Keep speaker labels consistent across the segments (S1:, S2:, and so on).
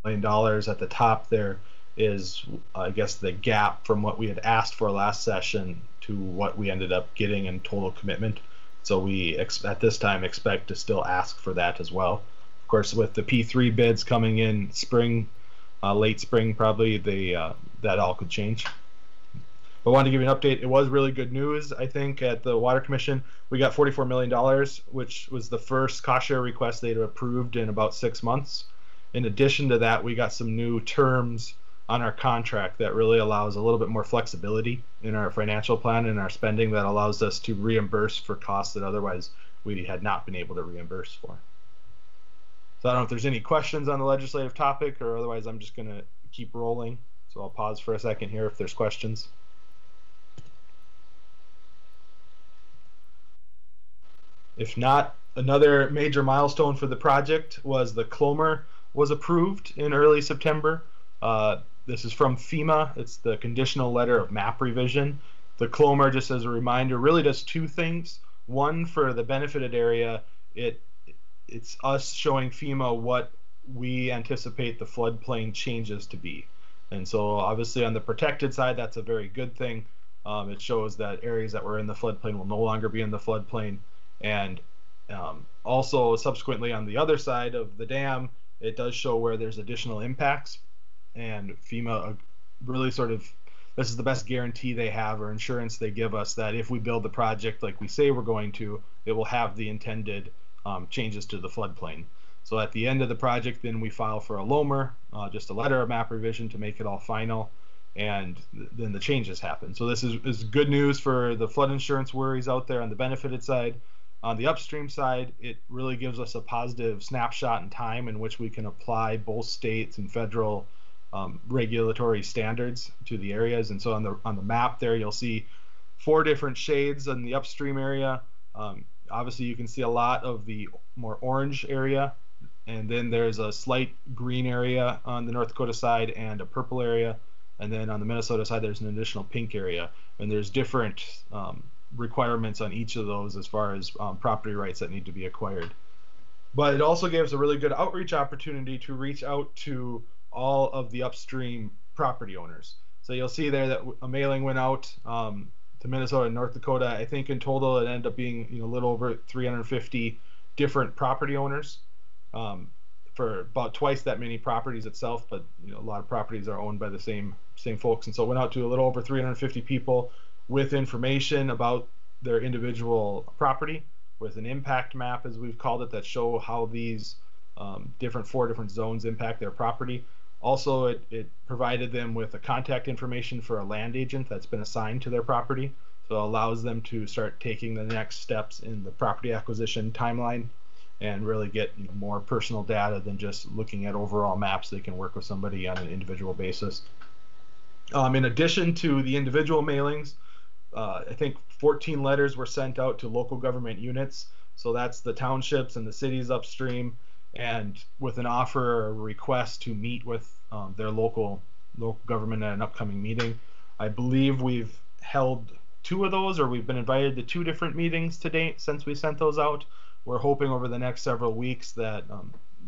S1: million at the top there is, I guess, the gap from what we had asked for last session to what we ended up getting in total commitment. So we, at this time, expect to still ask for that as well. Of course, with the P3 bids coming in spring, late spring probably, that all could change. But I wanted to give you an update. It was really good news, I think, at the Water Commission. We got $44 million, which was the first cost share request they'd approved in about 6 months. In addition to that, we got some new terms on our contract that really allows a little bit more flexibility in our financial plan and our spending, that allows us to reimburse for costs that otherwise we had not been able to reimburse for. So I don't know if there's any questions on the legislative topic, or otherwise I'm just going to keep rolling. So I'll pause for a second here if there's questions. If not, another major milestone for the project was the Clomer was approved in early September. This is from FEMA. It's the conditional letter of map revision. The Clomer, just as a reminder, really does two things. One, for the benefited area, it's us showing FEMA what we anticipate the floodplain changes to be. And so obviously on the protected side, that's a very good thing. It shows that areas that were in the floodplain will no longer be in the floodplain. And also subsequently on the other side of the dam, it does show where there's additional impacts, and FEMA really sort of, this is the best guarantee they have, or insurance they give us, that if we build the project like we say we're going to, it will have the intended changes to the floodplain. So at the end of the project, then we file for a LOMR, just a letter of map revision to make it all final, and then the changes happen. So this is good news for the flood insurance worries out there on the benefited side. On the upstream side, it really gives us a positive snapshot in time in which we can apply both states and federal regulatory standards to the areas. And so on the map there, you'll see 4 different shades in the upstream area. Obviously, you can see a lot of the more orange area, and then there's a slight green area on the North Dakota side and a purple area. And then on the Minnesota side, there's an additional pink area. And there's different requirements on each of those as far as property rights that need to be acquired. But it also gives a really good outreach opportunity to reach out to all of the upstream property owners. So you'll see there that a mailing went out to Minnesota and North Dakota. I think in total it ended up being a little over 350 different property owners for about twice that many properties itself. But a lot of properties are owned by the same folks, and so it went out to a little over 350 people with information about their individual property, with an impact map, as we've called it, that show how these 4 different zones impact their property. Also, it provided them with a contact information for a land agent that's been assigned to their property, so it allows them to start taking the next steps in the property acquisition timeline and really get more personal data than just looking at overall maps. They can work with somebody on an individual basis. In addition to the individual mailings, I think 14 letters were sent out to local government units. So that's the townships and the cities upstream, and with an offer or a request to meet with their local government at an upcoming meeting. I believe we've held 2 of those, or we've been invited to 2 different meetings to date since we sent those out. We're hoping over the next several weeks that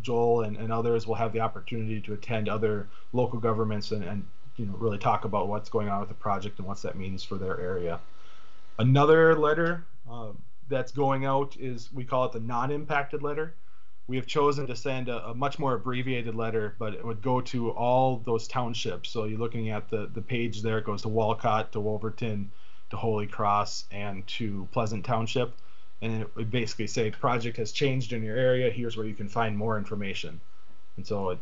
S1: Joel and others will have the opportunity to attend other local governments and really talk about what's going on with the project and what that means for their area. Another letter that's going out is, we call it the non-impacted letter. We have chosen to send a much more abbreviated letter, but it would go to all those townships. So you're looking at the page there, it goes to Walcott, to Wolverton, to Holy Cross, and to Pleasant Township. And it would basically say, project has changed in your area, here's where you can find more information. And so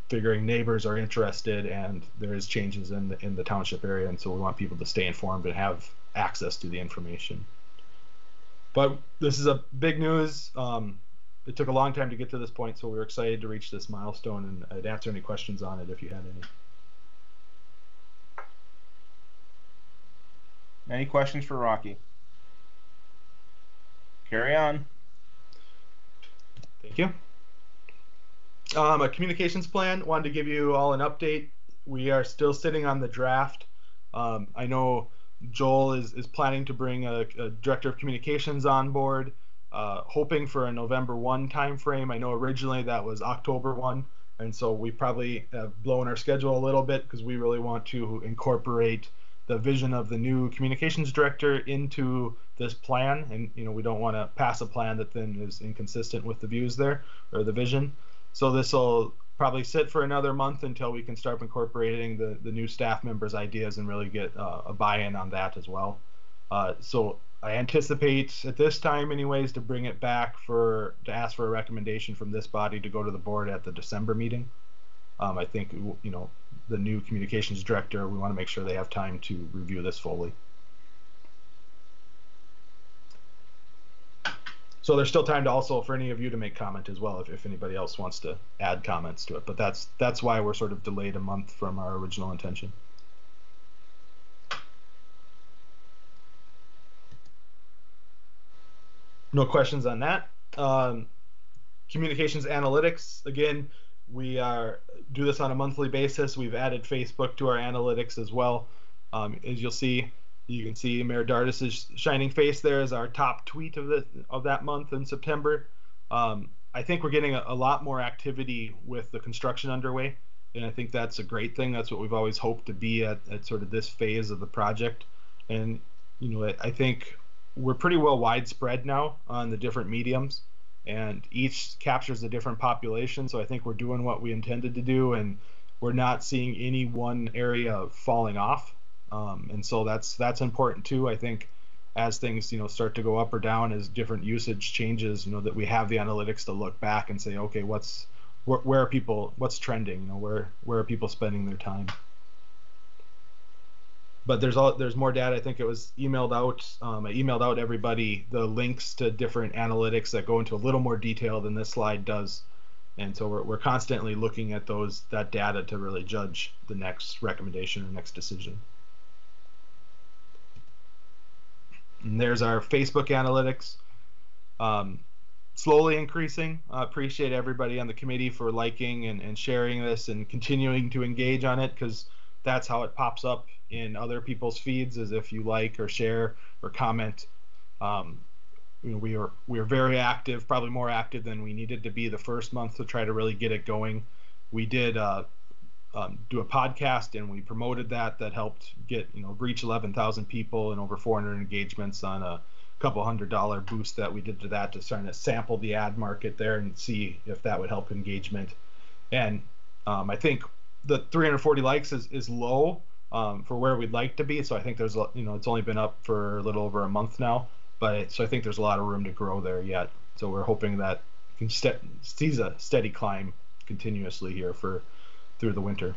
S1: figuring neighbors are interested and there is changes in the township area, and so we want people to stay informed and have access to the information. But this is a big news. It took a long time to get to this point, so we were excited to reach this milestone, and I'd answer any questions on it if you had any.
S2: Any questions for Rocky? Carry on.
S1: Thank you. A communications plan. Wanted to give you all an update. We are still sitting on the draft. I know Joel is planning to bring a director of communications on board, hoping for a November 1 timeframe. I know originally that was October 1. And so we probably have blown our schedule a little bit because we really want to incorporate the vision of the new communications director into this plan. And, we don't want to pass a plan that then is inconsistent with the views there or the vision. So this will probably sit for another month until we can start incorporating the new staff members' ideas and really get a buy-in on that as well. So I anticipate at this time anyways to bring it back to ask for a recommendation from this body to go to the board at the December meeting. I think, the new communications director, we want to make sure they have time to review this fully. So there's still time to also for any of you to make comment as well if anybody else wants to add comments to it. But that's why we're sort of delayed a month from our original intention. No questions on that. Communications analytics, again, we do this on a monthly basis. We've added Facebook to our analytics as well. As you can see Mayor Dardis's shining face there as our top tweet of that month in September. I think we're getting a lot more activity with the construction underway, and I think that's a great thing. That's what we've always hoped to be at sort of this phase of the project. And I think we're pretty well widespread now on the different mediums, and each captures a different population. So I think we're doing what we intended to do, and we're not seeing any one area falling off. And so that's important too. I think as things start to go up or down, as different usage changes, that we have the analytics to look back and say, okay, where are people, what's trending, where are people spending their time. But there's more data. I think it was emailed out. I emailed out everybody the links to different analytics that go into a little more detail than this slide does. And so we're constantly looking at that data to really judge the next recommendation or next decision. And there's our Facebook analytics. Slowly increasing. I appreciate everybody on the committee for liking and sharing this and continuing to engage on it, because that's how it pops up in other people's feeds, as if you like or share or comment. We are very active, probably more active than we needed to be the first month to try to really get it going. We did do a podcast, and we promoted that helped get reach 11,000 people and over 400 engagements on a couple $100 boost that we did to that, just trying to sample the ad market there and see if that would help engagement. And I think the 340 likes is low for where we'd like to be. So I think there's it's only been up for a little over a month now, so I think there's a lot of room to grow there yet. So we're hoping that can sees a steady climb continuously here through the winter.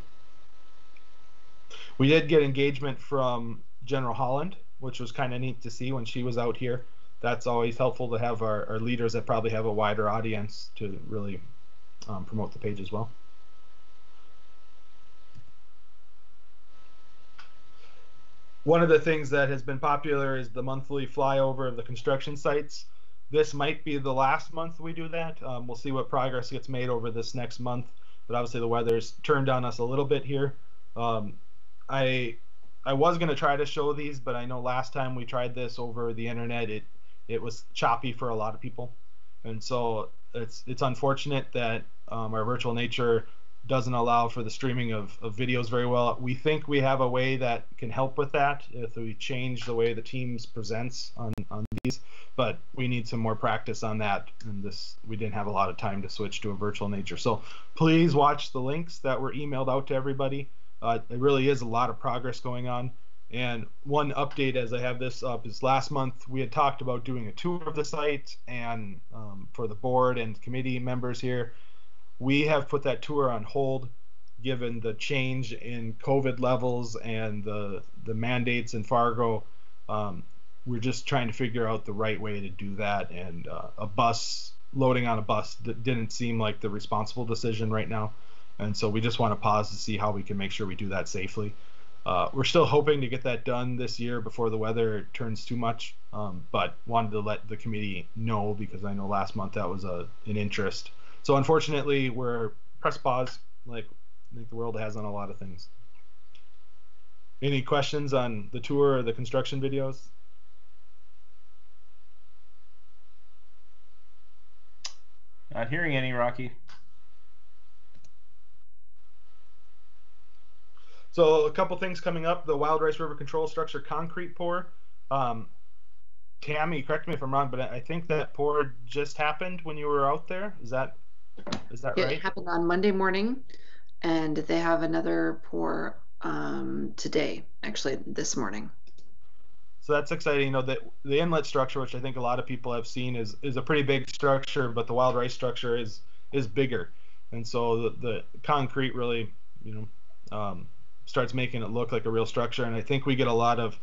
S1: We did get engagement from General Holland, which was kind of neat to see when she was out here. That's always helpful to have our leaders that probably have a wider audience to really promote the page as well. One of the things that has been popular is the monthly flyover of the construction sites. This might be the last month we do that. We'll see what progress gets made over this next month, but obviously the weather's turned on us a little bit here. I was going to try to show these, but I know last time we tried this over the internet, it was choppy for a lot of people, and so it's unfortunate that our virtual nature doesn't allow for the streaming of videos very well. We think we have a way that can help with that if we change the way the Teams presents on these, but we need some more practice on that, and we didn't have a lot of time to switch to a virtual nature. So please watch the links that were emailed out to everybody. It really is a lot of progress going on. And one update as I have this up is last month we had talked about doing a tour of the site, and for the board and committee members here, we have put that tour on hold given the change in COVID levels and the mandates in Fargo. We're just trying to figure out the right way to do that, and loading on a bus didn't seem like the responsible decision right now. And so we just want to pause to see how we can make sure we do that safely. We're still hoping to get that done this year before the weather turns too much, but wanted to let the committee know because I know last month that was an interest. So unfortunately, we're press pause, like I think the world has on a lot of things. Any questions on the tour or the construction videos?
S2: Not hearing any, Rocky.
S1: So a couple things coming up: the Wild Rice River Control Structure concrete pour. Um, Tammy, correct me if I'm wrong, but I think that pour just happened when you were out there. Is that
S3: It
S1: right?
S3: happened on Monday morning, and they have another pour today, actually this morning.
S1: So that's exciting. That the inlet structure, which I think a lot of people have seen, is a pretty big structure, but the wild rice structure is bigger, and so the concrete really, you starts making it look like a real structure. And I think we get a lot of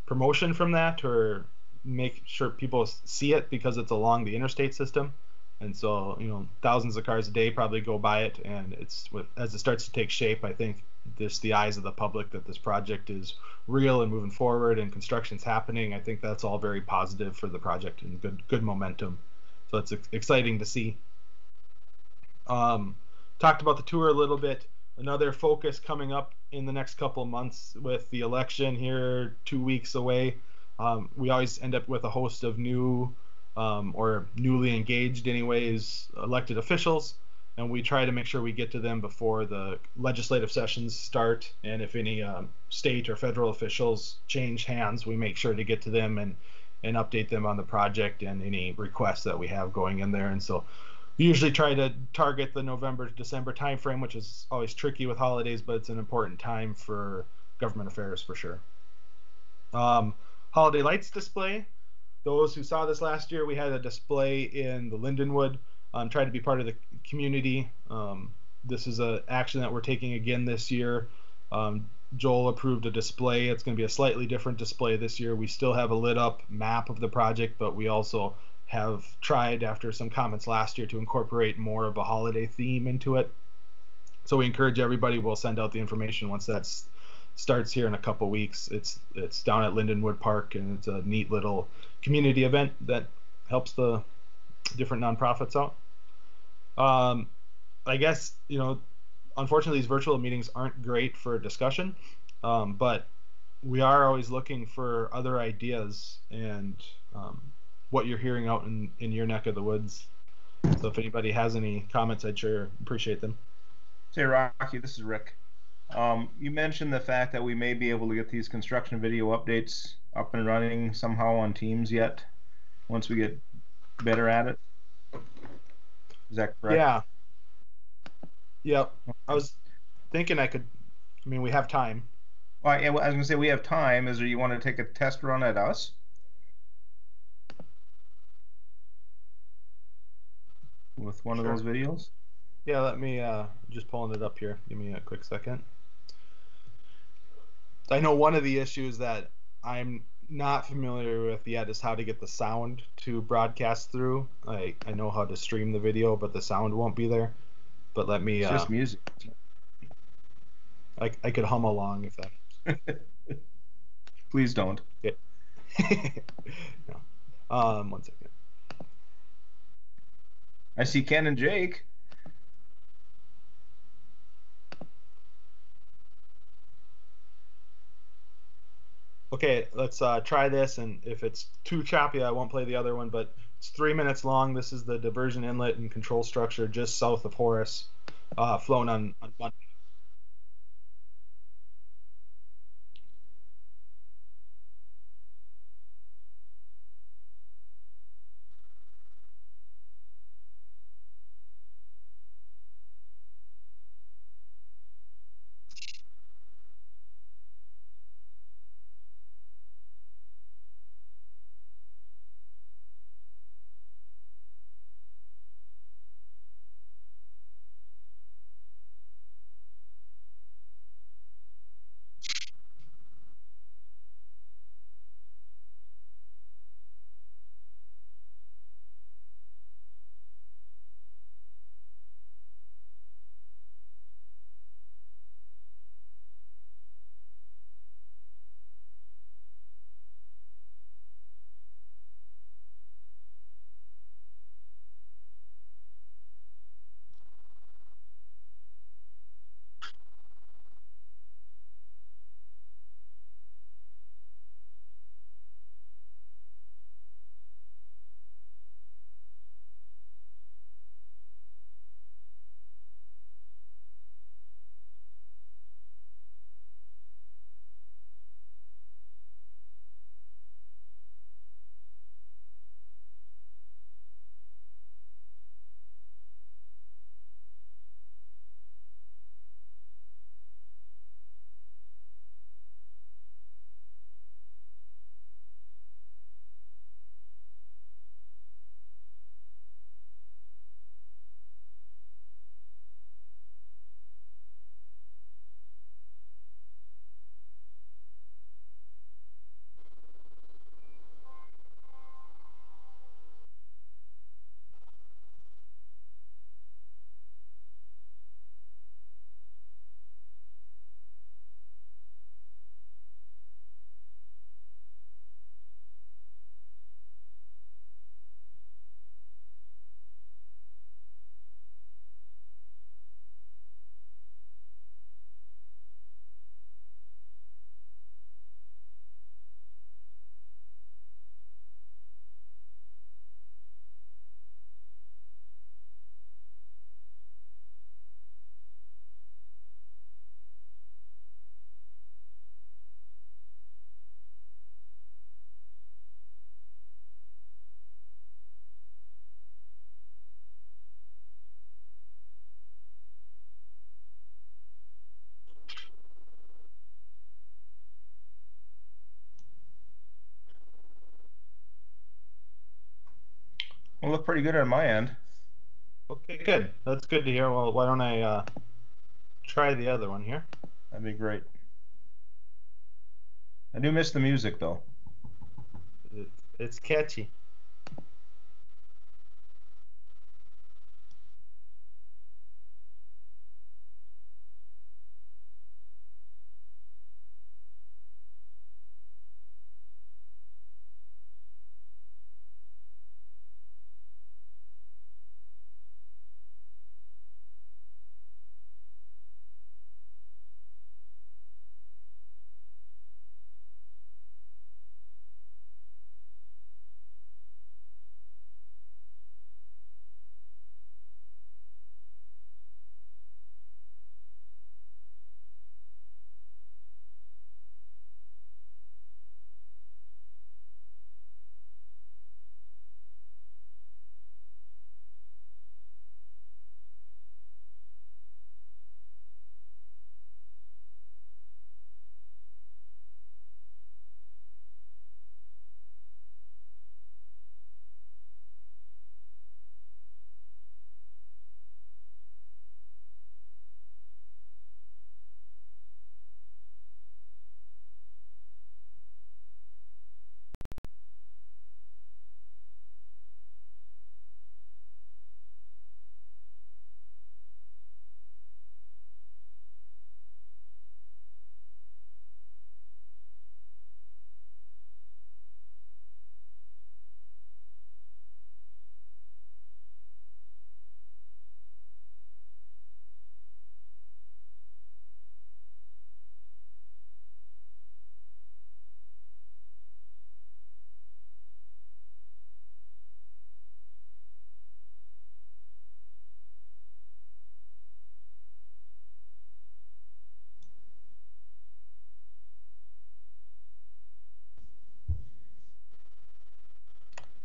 S1: promotion from that, or make sure people see it because it's along the interstate system. And so, thousands of cars a day probably go by it, and as it starts to take shape, I think the eyes of the public that this project is real and moving forward, and construction's happening. I think that's all very positive for the project and good momentum. So it's exciting to see. Talked about the tour a little bit. Another focus coming up in the next couple of months with the election here 2 weeks away. We always end up with a host of new, or newly engaged, anyways, elected officials, and we try to make sure we get to them before the legislative sessions start. And if any state or federal officials change hands, we make sure to get to them and update them on the project and any requests that we have going in there. And so we usually try to target the November to December timeframe, which is always tricky with holidays, but it's an important time for government affairs for sure. Holiday lights display. Those who saw this last year, we had a display in the Lindenwood. Tried to be part of the community. This is an action that we're taking again this year. Joel approved a display. It's going to be a slightly different display this year. We still have a lit up map of the project, but we also have tried, after some comments last year, to incorporate more of a holiday theme into it. So we encourage everybody. We'll send out the information once that starts here in a couple weeks. It's down at Lindenwood Park, and it's a neat little community event that helps the different nonprofits out. I guess, unfortunately, these virtual meetings aren't great for discussion, but we are always looking for other ideas and what you're hearing out in your neck of the woods. So if anybody has any comments, I'd sure appreciate them.
S2: Say, Rocky, this is Rick. You mentioned the fact that we may be able to get these construction video updates up and running somehow on Teams yet, once we get better at it. Is that correct?
S1: Yeah. Yep. I was thinking we have time.
S2: Well, I was going to say we have time. Is there, you want to take a test run at us? With one of those videos?
S1: Yeah, let me just pulling it up here. Give me a quick second. I know one of the issues that I'm not familiar with yet is how to get the sound to broadcast through. I know how to stream the video, but the sound won't be there. But let me.
S2: It's just music.
S1: I could hum along if that.
S2: Please don't.
S1: Yeah. No. 1 second.
S2: I see Ken and Jake.
S1: Okay, let's try this, and if it's too choppy, I won't play the other one, but it's 3 minutes long. This is the diversion inlet and control structure just south of Horace, flown on Monday.
S2: look pretty good on my end.
S1: Okay, good. That's good to hear. Well, why don't I try the other one here?
S2: That'd be great. I do miss the music though.
S1: It's catchy.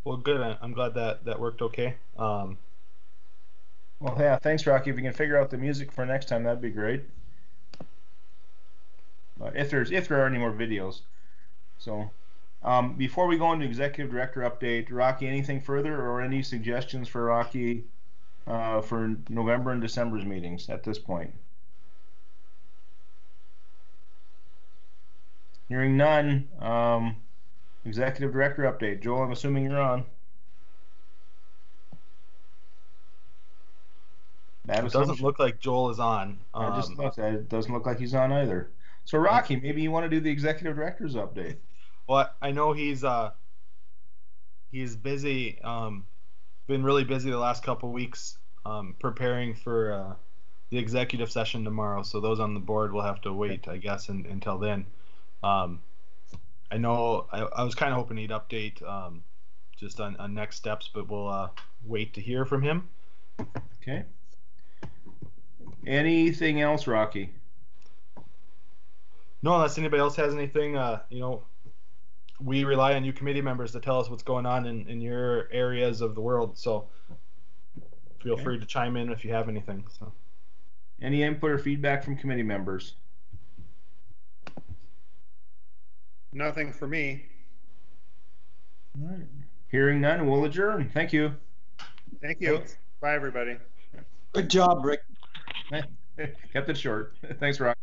S1: Well, good. I'm glad that worked okay.
S2: Well, yeah, thanks, Rocky. If you can figure out the music for next time, that'd be great. If there are any more videos. So, before we go into executive director update, Rocky, anything further or any suggestions for Rocky for November and December's meetings at this point? Hearing none. Executive director update. Joel, I'm assuming you're on.
S1: It doesn't look like Joel is on.
S2: I just looked. It doesn't look like he's on either. So Rocky, maybe you want to do the executive director's update.
S1: Well, I know he's busy. Been really busy the last couple weeks preparing for the executive session tomorrow. So those on the board will have to wait, I guess, until then. I know I was kind of hoping he'd update just on next steps, but we'll wait to hear from him.
S2: Okay. Anything else, Rocky?
S1: No, unless anybody else has anything. We rely on you committee members to tell us what's going on in your areas of the world. So feel free to chime in if you have anything. So.
S2: Any input or feedback from committee members?
S4: Nothing for me.
S2: All right. Hearing none, we'll adjourn. Thank you.
S4: Thank you.
S5: Thanks.
S4: Bye, everybody.
S5: Good job, Rick.
S2: Kept it short. Thanks, Rock.